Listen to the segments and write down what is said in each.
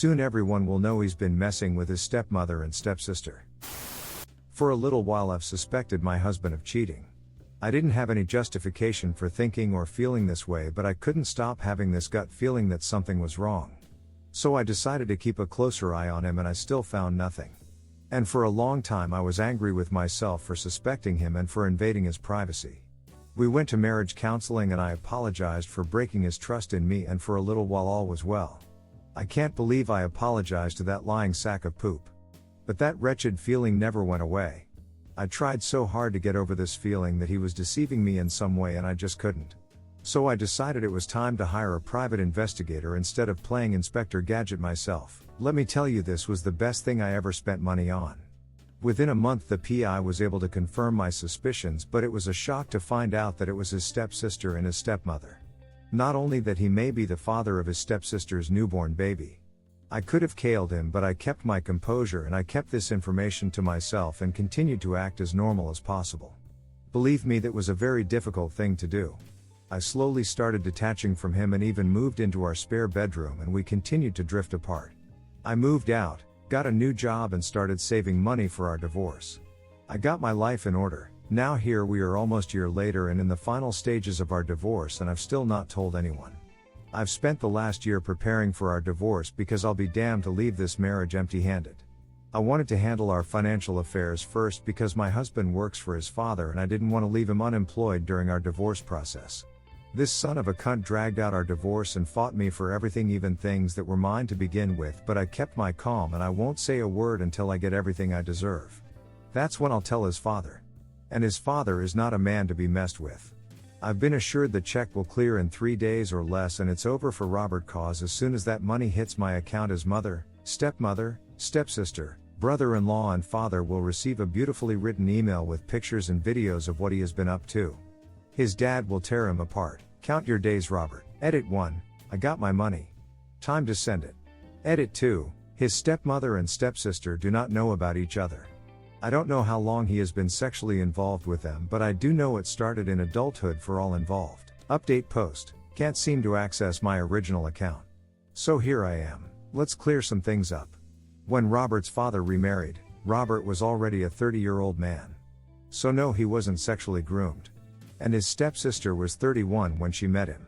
Soon everyone will know he's been messing with his stepmother and stepsister. For a little while I've suspected my husband of cheating. I didn't have any justification for thinking or feeling this way, but I couldn't stop having this gut feeling that something was wrong. So I decided to keep a closer eye on him, and I still found nothing. And for a long time I was angry with myself for suspecting him and for invading his privacy. We went to marriage counseling and I apologized for breaking his trust in me, and for a little while all was well. I can't believe I apologized to that lying sack of poop. But that wretched feeling never went away. I tried so hard to get over this feeling that he was deceiving me in some way, and I just couldn't. So I decided it was time to hire a private investigator instead of playing Inspector Gadget myself. Let me tell you, this was the best thing I ever spent money on. Within a month the PI was able to confirm my suspicions, but it was a shock to find out that it was his stepsister and his stepmother. Not only that he may be the father of his stepsister's newborn baby. I could have killed him, but I kept my composure and I kept this information to myself and continued to act as normal as possible. Believe me, that was a very difficult thing to do. I slowly started detaching from him and even moved into our spare bedroom, and we continued to drift apart. I moved out, got a new job and started saving money for our divorce. I got my life in order. Now here we are almost a year later and in the final stages of our divorce, and I've still not told anyone. I've spent the last year preparing for our divorce because I'll be damned to leave this marriage empty-handed. I wanted to handle our financial affairs first because my husband works for his father and I didn't want to leave him unemployed during our divorce process. This son of a cunt dragged out our divorce and fought me for everything, even things that were mine to begin with, but I kept my calm and I won't say a word until I get everything I deserve. That's when I'll tell his father. And his father is not a man to be messed with. I've been assured the check will clear in 3 days or less, and it's over for Robert, cause as soon as that money hits my account, his mother, stepmother, stepsister, brother-in-law and father will receive a beautifully written email with pictures and videos of what he has been up to. His dad will tear him apart. Count your days, Robert. Edit 1. I got my money. Time to send it. Edit 2. His stepmother and stepsister do not know about each other. I don't know how long he has been sexually involved with them, but I do know it started in adulthood for all involved. Update post. Can't seem to access my original account. So here I am. Let's clear some things up. When Robert's father remarried, Robert was already a 30-year-old man. So no, he wasn't sexually groomed. And his stepsister was 31 when she met him.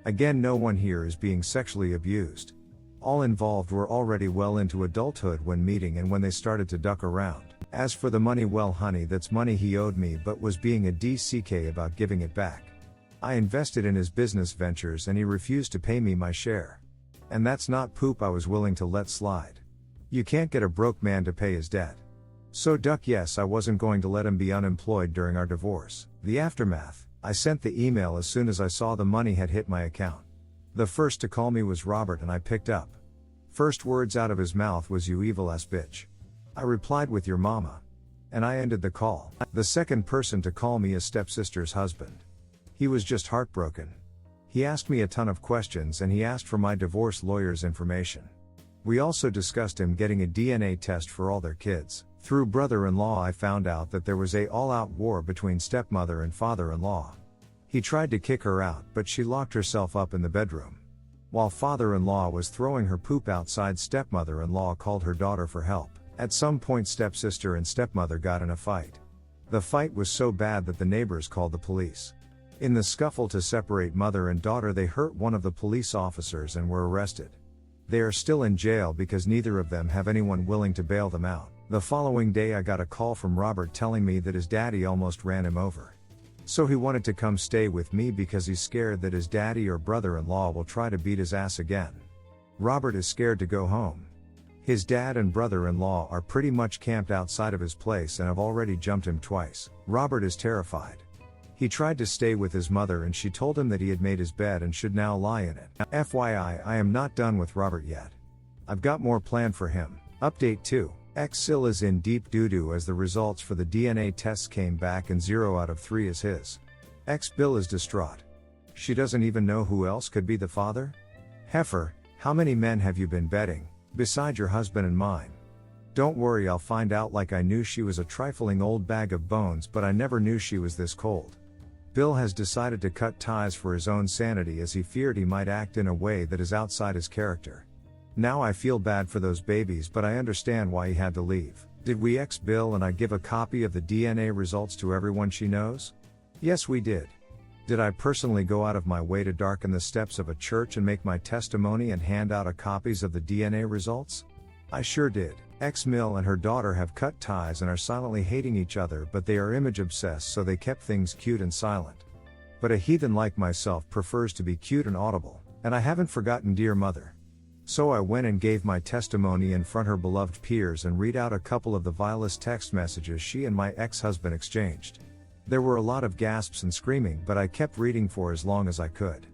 Again, no one here is being sexually abused. All involved were already well into adulthood when meeting and when they started to duck around. As for the money, well honey, that's money he owed me but was being a DCK about giving it back. I invested in his business ventures and he refused to pay me my share. And that's not poop I was willing to let slide. You can't get a broke man to pay his debt. So duck, yes, I wasn't going to let him be unemployed during our divorce. The aftermath. I sent the email as soon as I saw the money had hit my account. The first to call me was Robert and I picked up. First words out of his mouth was, "You evil ass bitch." I replied with, "Your mama." And I ended the call. The second person to call me is stepsister's husband. He was just heartbroken. He asked me a ton of questions and he asked for my divorce lawyer's information. We also discussed him getting a DNA test for all their kids. Through brother-in-law I found out that there was a all-out war between stepmother and father-in-law. He tried to kick her out, but she locked herself up in the bedroom. While father-in-law was throwing her poop outside, stepmother-in-law called her daughter for help. At some point stepsister and stepmother got in a fight. The fight was so bad that the neighbors called the police. In the scuffle to separate mother and daughter, they hurt one of the police officers and were arrested. They are still in jail because neither of them have anyone willing to bail them out. The following day I got a call from Robert telling me that his daddy almost ran him over. So he wanted to come stay with me because he's scared that his daddy or brother-in-law will try to beat his ass again. Robert is scared to go home. His dad and brother-in-law are pretty much camped outside of his place and have already jumped him twice. Robert is terrified. He tried to stay with his mother and she told him that he had made his bed and should now lie in it. FYI, I am not done with Robert yet. I've got more planned for him. Update 2. X-Sil is in deep doo-doo as the results for the DNA tests came back and 0 out of 3 is his. X-Bill is distraught. She doesn't even know who else could be the father? Heifer, how many men have you been betting, beside your husband and mine? Don't worry, I'll find out. Like, I knew she was a trifling old bag of bones, but I never knew she was this cold. Bill has decided to cut ties for his own sanity as he feared he might act in a way that is outside his character. Now I feel bad for those babies, but I understand why he had to leave. Did we ex Bill and I give a copy of the DNA results to everyone she knows? Yes, we did. Did I personally go out of my way to darken the steps of a church and make my testimony and hand out copies of the DNA results? I sure did. Ex-Mill and her daughter have cut ties and are silently hating each other, but they are image obsessed, so they kept things cute and silent. But a heathen like myself prefers to be cute and audible, and I haven't forgotten dear mother. So I went and gave my testimony in front her beloved peers and read out a couple of the vilest text messages she and my ex-husband exchanged. There were a lot of gasps and screaming, but I kept reading for as long as I could.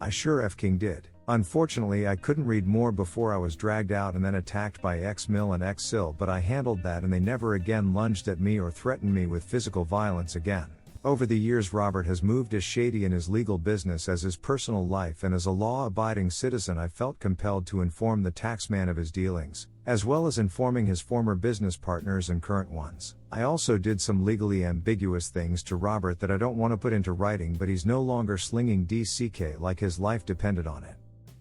I sure f***ing did. Unfortunately, I couldn't read more before I was dragged out and then attacked by ex-Mill and ex-Sil, but I handled that and they never again lunged at me or threatened me with physical violence again. Over the years, Robert has moved as shady in his legal business as his personal life, and as a law-abiding citizen I felt compelled to inform the taxman of his dealings, as well as informing his former business partners and current ones. I also did some legally ambiguous things to Robert that I don't want to put into writing, but he's no longer slinging DCK like his life depended on it.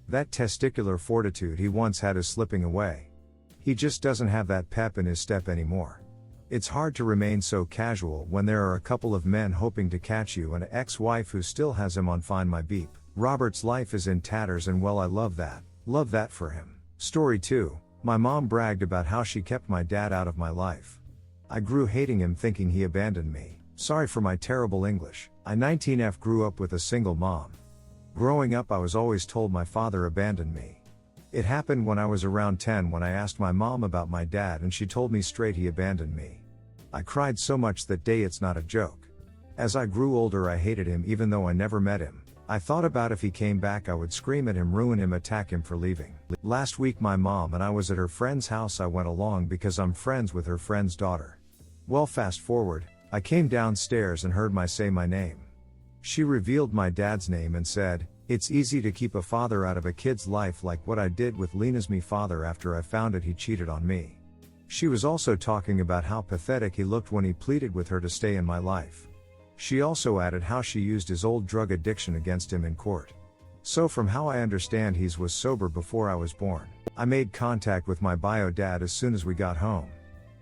That testicular fortitude he once had is slipping away. He just doesn't have that pep in his step anymore. It's hard to remain so casual when there are a couple of men hoping to catch you and an ex-wife who still has him on Find My Beep. Robert's life is in tatters, and well, I love that. Love that for him. Story 2. My mom bragged about how she kept my dad out of my life. I grew hating him, thinking he abandoned me. Sorry for my terrible English. I 19F grew up with a single mom. Growing up, I was always told my father abandoned me. It happened when I was around 10 when I asked my mom about my dad and she told me straight he abandoned me. I cried so much that day, it's not a joke. As I grew older, I hated him even though I never met him. I thought about if he came back I would scream at him, ruin him, attack him for leaving. Last week my mom and I was at her friend's house. I went along because I'm friends with her friend's daughter. Well, fast forward, I came downstairs and heard say my name. She revealed my dad's name and said, "It's easy to keep a father out of a kid's life like what I did with Lena's me father after I found out he cheated on me." She was also talking about how pathetic he looked when he pleaded with her to stay in my life. She also added how she used his old drug addiction against him in court. So from how I understand, he was sober before I was born. I made contact with my bio dad as soon as we got home.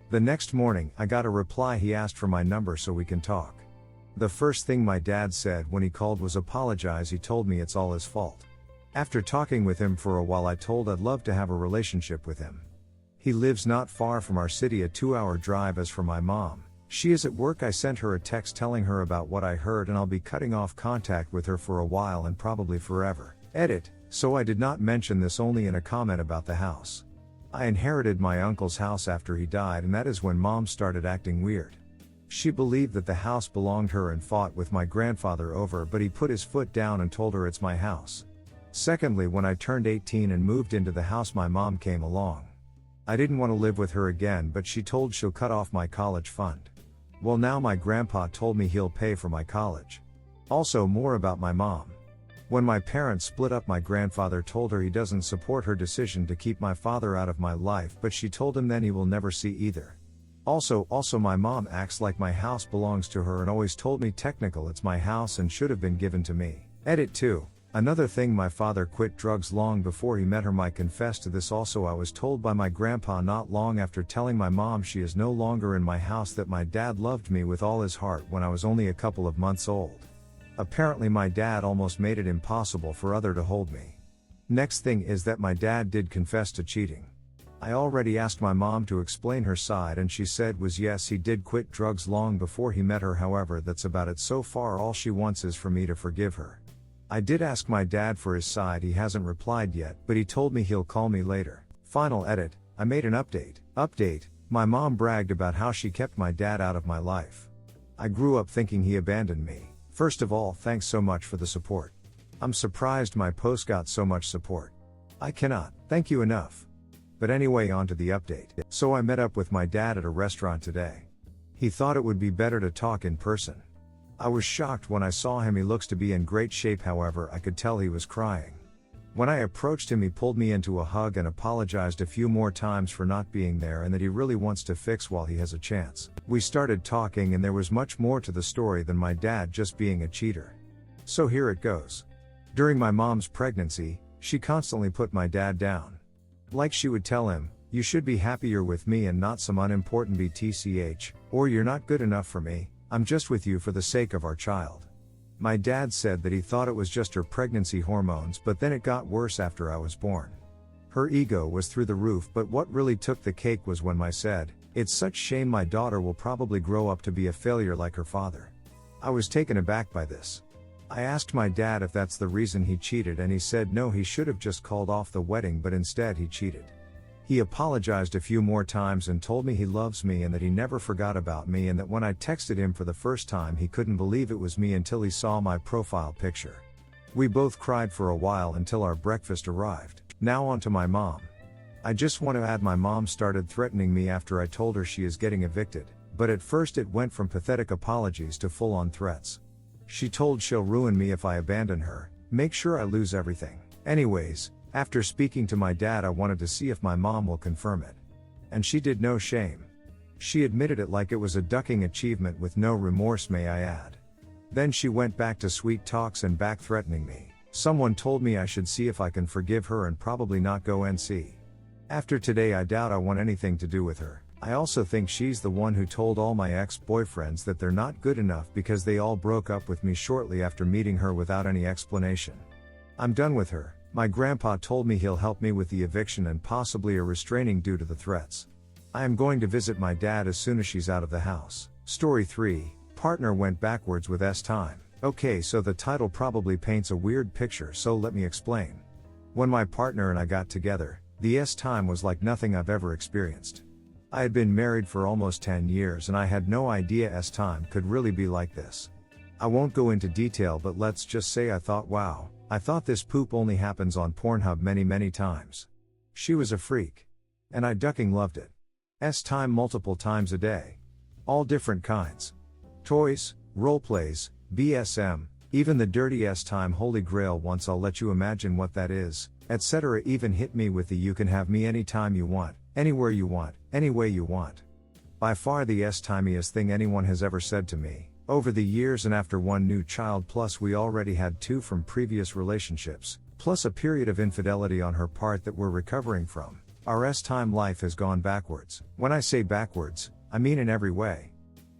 The next morning, I got a reply. He asked for my number so we can talk. The first thing my dad said when he called was apologize. He told me it's all his fault. After talking with him for a while, I told I'd love to have a relationship with him. He lives not far from our city, a 2-hour drive. As for my mom, she is at work. I sent her a text telling her about what I heard, and I'll be cutting off contact with her for a while and probably forever. Edit. So I did not mention this, only in a comment about the house. I inherited my uncle's house after he died, and that is when mom started acting weird. She believed that the house belonged her and fought with my grandfather over, but he put his foot down and told her it's my house. Secondly, when I turned 18 and moved into the house, my mom came along. I didn't want to live with her again, but she told she'll cut off my college fund. Well, now my grandpa told me he'll pay for my college. Also, more about my mom. When my parents split up, my grandfather told her he doesn't support her decision to keep my father out of my life, but she told him then he will never see either. Also my mom acts like my house belongs to her and always told me technical it's my house and should have been given to me. Edit 2. Another thing, my father quit drugs long before he met her. I confess to this also. I was told by my grandpa not long after telling my mom she is no longer in my house that my dad loved me with all his heart when I was only a couple of months old. Apparently my dad almost made it impossible for other to hold me. Next thing is that my dad did confess to cheating. I already asked my mom to explain her side and she said was yes, he did quit drugs long before he met her. However, that's about it so far. All she wants is for me to forgive her. I did ask my dad for his side. He hasn't replied yet, but he told me he'll call me later. Final edit. I made an update. My mom bragged about how she kept my dad out of my life. I grew up thinking he abandoned me. First of all, thanks so much for the support. I'm surprised my post got so much support. I cannot thank you enough. But anyway, on to the update. So I met up with my dad at a restaurant today. He thought it would be better to talk in person. I was shocked when I saw him. He looks to be in great shape, however, I could tell he was crying. When I approached him, he pulled me into a hug and apologized a few more times for not being there and that he really wants to fix while he has a chance. We started talking and there was much more to the story than my dad just being a cheater. So here it goes. During my mom's pregnancy, she constantly put my dad down. Like she would tell him, "You should be happier with me and not some unimportant BTCH, or you're not good enough for me, I'm just with you for the sake of our child." My dad said that he thought it was just her pregnancy hormones, but then it got worse after I was born. Her ego was through the roof, but what really took the cake was when I said, "It's such shame my daughter will probably grow up to be a failure like her father." I was taken aback by this. I asked my dad if that's the reason he cheated, and he said no, he should have just called off the wedding, but instead he cheated. He apologized a few more times and told me he loves me and that he never forgot about me, and that when I texted him for the first time he couldn't believe it was me until he saw my profile picture. We both cried for a while until our breakfast arrived. Now on to my mom. I just want to add, my mom started threatening me after I told her she is getting evicted, but at first it went from pathetic apologies to full-on threats. She told she'll ruin me if I abandon her, make sure I lose everything. Anyways, after speaking to my dad, I wanted to see if my mom will confirm it. And she did, no shame. She admitted it like it was a ducking achievement with no remorse, may I add. Then she went back to sweet talks and back threatening me. Someone told me I should see if I can forgive her and probably not go NC. After today I doubt I want anything to do with her. I also think she's the one who told all my ex-boyfriends that they're not good enough because they all broke up with me shortly after meeting her without any explanation. I'm done with her. My grandpa told me he'll help me with the eviction and possibly a restraining due to the threats. I am going to visit my dad as soon as she's out of the house. Story 3, partner went backwards with S-time. Okay, so the title probably paints a weird picture, so let me explain. When my partner and I got together, the S-time was like nothing I've ever experienced. I had been married for almost 10 years and I had no idea S-time could really be like this. I won't go into detail, but let's just say I thought, wow, I thought this poop only happens on Pornhub many times. She was a freak. And I ducking loved it. S-time multiple times a day. All different kinds. Toys, roleplays, BSM, even the dirty S-time holy grail once I'll let you imagine what that is, etc. Even hit me with the "you can have me anytime you want, anywhere you want, any way you want." By far the S-timiest thing anyone has ever said to me. Over the years and after one new child, plus we already had 2 from previous relationships, plus a period of infidelity on her part that we're recovering from, our S-time life has gone backwards. When I say backwards, I mean in every way.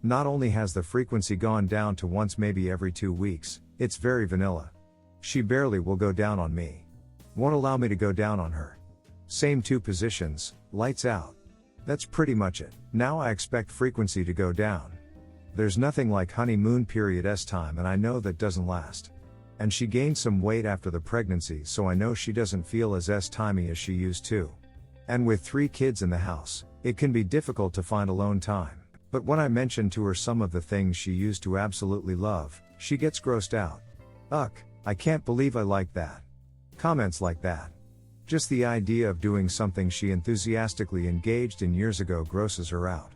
Not only has the frequency gone down to once maybe every 2 weeks, it's very vanilla. She barely will go down on me. Won't allow me to go down on her. Same 2 positions, lights out. That's pretty much it. Now I expect frequency to go down. There's nothing like honeymoon period S-time, and I know that doesn't last. And she gained some weight after the pregnancy, so I know she doesn't feel as S-timey as she used to. And with 3 kids in the house, it can be difficult to find alone time. But when I mention to her some of the things she used to absolutely love, she gets grossed out. Ugh, I can't believe I like that. Comments like that. Just the idea of doing something she enthusiastically engaged in years ago grosses her out.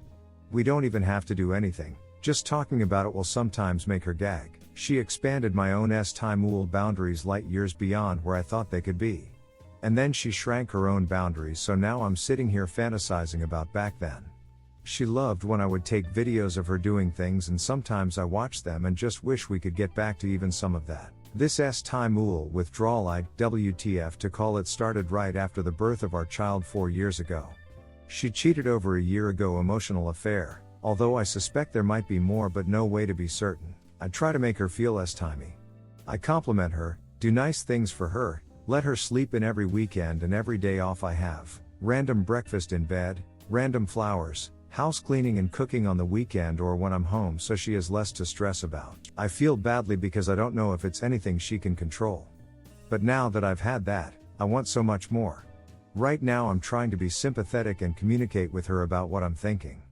We don't even have to do anything. Just talking about it will sometimes make her gag. She expanded my own S-time boundaries light years beyond where I thought they could be. And then she shrank her own boundaries, so now I'm sitting here fantasizing about back then. She loved when I would take videos of her doing things, and sometimes I watch them and just wish we could get back to even some of that. This S-time withdrawal WTF to call it started right after the birth of our child 4 years ago. She cheated over a year ago, emotional affair, although I suspect there might be more but no way to be certain. I try to make her feel S-timey. I compliment her, do nice things for her, let her sleep in every weekend and every day off I have, random breakfast in bed, random flowers, house cleaning and cooking on the weekend or when I'm home so she has less to stress about. I feel badly because I don't know if it's anything she can control. But now that I've had that, I want so much more. Right now I'm trying to be sympathetic and communicate with her about what I'm thinking.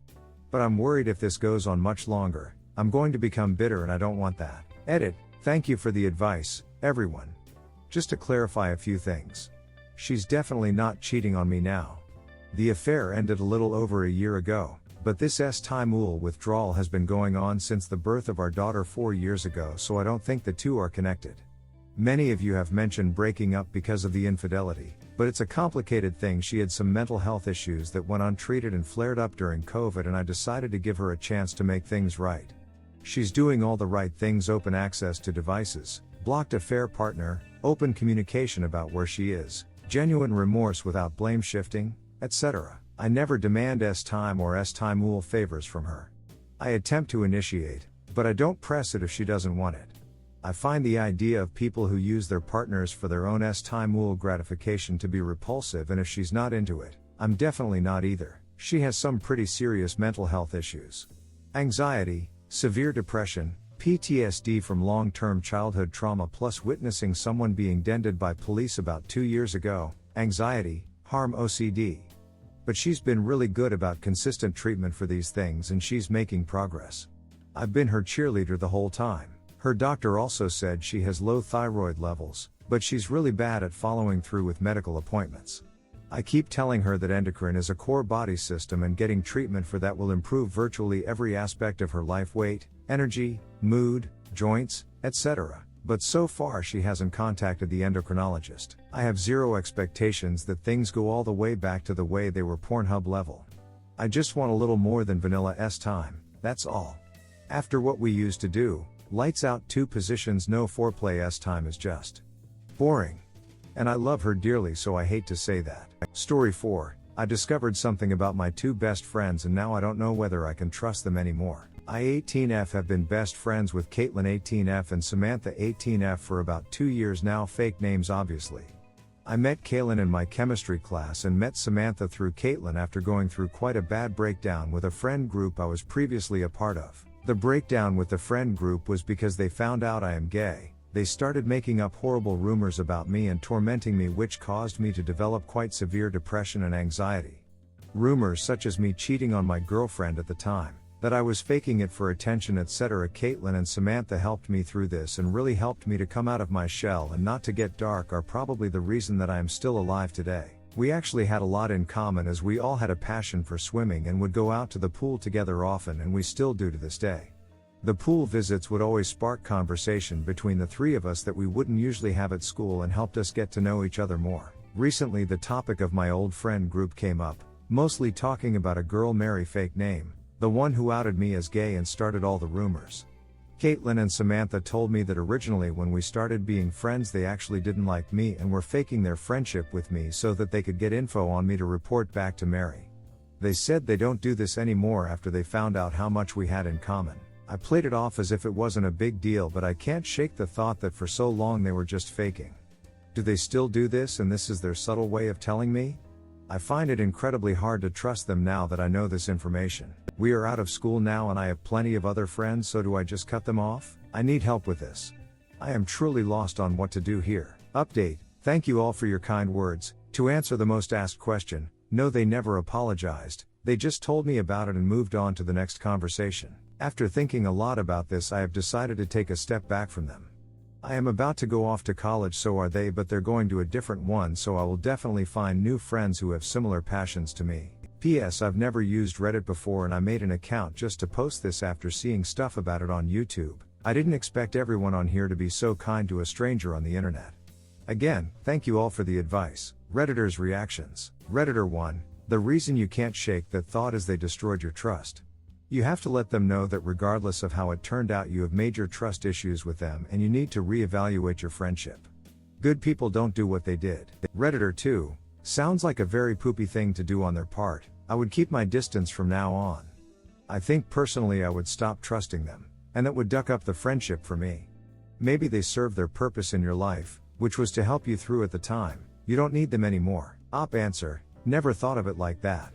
But I'm worried if this goes on much longer, I'm going to become bitter and I don't want that. Edit, thank you for the advice, everyone. Just to clarify a few things. She's definitely not cheating on me now. The affair ended a little over a year ago, but this S-time withdrawal has been going on since the birth of our daughter 4 years ago, so I don't think the 2 are connected. Many of you have mentioned breaking up because of the infidelity, but it's a complicated thing. She had some mental health issues that went untreated and flared up during COVID, and I decided to give her a chance to make things right. She's doing all the right things: open access to devices, blocked affair partner, open communication about where she is, genuine remorse without blame shifting, etc. I never demand S-time or S-time favors from her. I attempt to initiate, but I don't press it if she doesn't want it. I find the idea of people who use their partners for their own S-time gratification to be repulsive, and if she's not into it, I'm definitely not either. She has some pretty serious mental health issues. Anxiety, severe depression, PTSD from long-term childhood trauma plus witnessing someone being dented by police about 2 years ago, anxiety, harm OCD. But she's been really good about consistent treatment for these things and she's making progress. I've been her cheerleader the whole time. Her doctor also said she has low thyroid levels, but she's really bad at following through with medical appointments. I keep telling her that endocrine is a core body system and getting treatment for that will improve virtually every aspect of her life: weight, energy, mood, joints, etc. But so far she hasn't contacted the endocrinologist. I have zero expectations that things go all the way back to the way they were Pornhub level. I just want a little more than vanilla S-time, that's all. After what we used to do, lights out 2 positions, no foreplay, S-time is just boring. And I love her dearly, so I hate to say that. Story 4. I discovered something about my 2 best friends and now I don't know whether I can trust them anymore. I 18F have been best friends with Caitlin 18F and Samantha 18F for about 2 years now, fake names obviously. I met Caitlin in my chemistry class and met Samantha through Caitlin after going through quite a bad breakdown with a friend group I was previously a part of. The breakdown with the friend group was because they found out I am gay. They started making up horrible rumors about me and tormenting me, which caused me to develop quite severe depression and anxiety. Rumors such as me cheating on my girlfriend at the time, that I was faking it for attention, etc. Caitlin and Samantha helped me through this and really helped me to come out of my shell and not to get dark, are probably the reason that I am still alive today. We actually had a lot in common as we all had a passion for swimming and would go out to the pool together often, and we still do to this day. The pool visits would always spark conversation between the 3 of us that we wouldn't usually have at school and helped us get to know each other more. Recently the topic of my old friend group came up, mostly talking about a girl, Mary fake name, the one who outed me as gay and started all the rumors. Caitlin and Samantha told me that originally when we started being friends they actually didn't like me and were faking their friendship with me so that they could get info on me to report back to Mary. They said they don't do this anymore after they found out how much we had in common. I played it off as if it wasn't a big deal, but I can't shake the thought that for so long they were just faking. Do they still do this and this is their subtle way of telling me? I find it incredibly hard to trust them now that I know this information. We are out of school now and I have plenty of other friends, so do I just cut them off? I need help with this. I am truly lost on what to do here. Update. Thank you all for your kind words. To answer the most asked question, no, they never apologized. They just told me about it and moved on to the next conversation. After thinking a lot about this, I have decided to take a step back from them. I am about to go off to college, so are they, but they're going to a different one, so I will definitely find new friends who have similar passions to me. P.S. I've never used Reddit before and I made an account just to post this after seeing stuff about it on YouTube. I didn't expect everyone on here to be so kind to a stranger on the internet. Again, thank you all for the advice. Redditors' reactions. Redditor 1. The reason you can't shake that thought is they destroyed your trust. You have to let them know that regardless of how it turned out, you have major trust issues with them and you need to reevaluate your friendship. Good people don't do what they did. Redditor 2. Sounds like a very poopy thing to do on their part. I would keep my distance from now on. I think personally I would stop trusting them, and that would duck up the friendship for me. Maybe they served their purpose in your life, which was to help you through at the time. You don't need them anymore. Op answer. Never thought of it like that.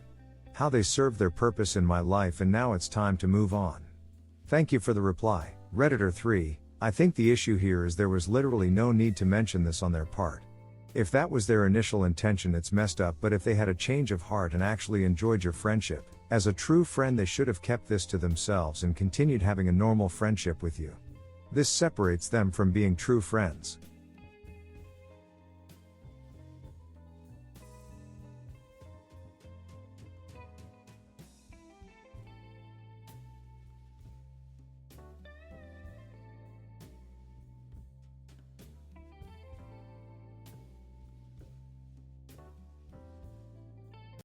How they served their purpose in my life and now it's time to move on. Thank you for the reply. Redditor 3. I think the issue here is there was literally no need to mention this on their part. If that was their initial intention, it's messed up, but if they had a change of heart and actually enjoyed your friendship, as a true friend they should have kept this to themselves and continued having a normal friendship with you. This separates them from being true friends.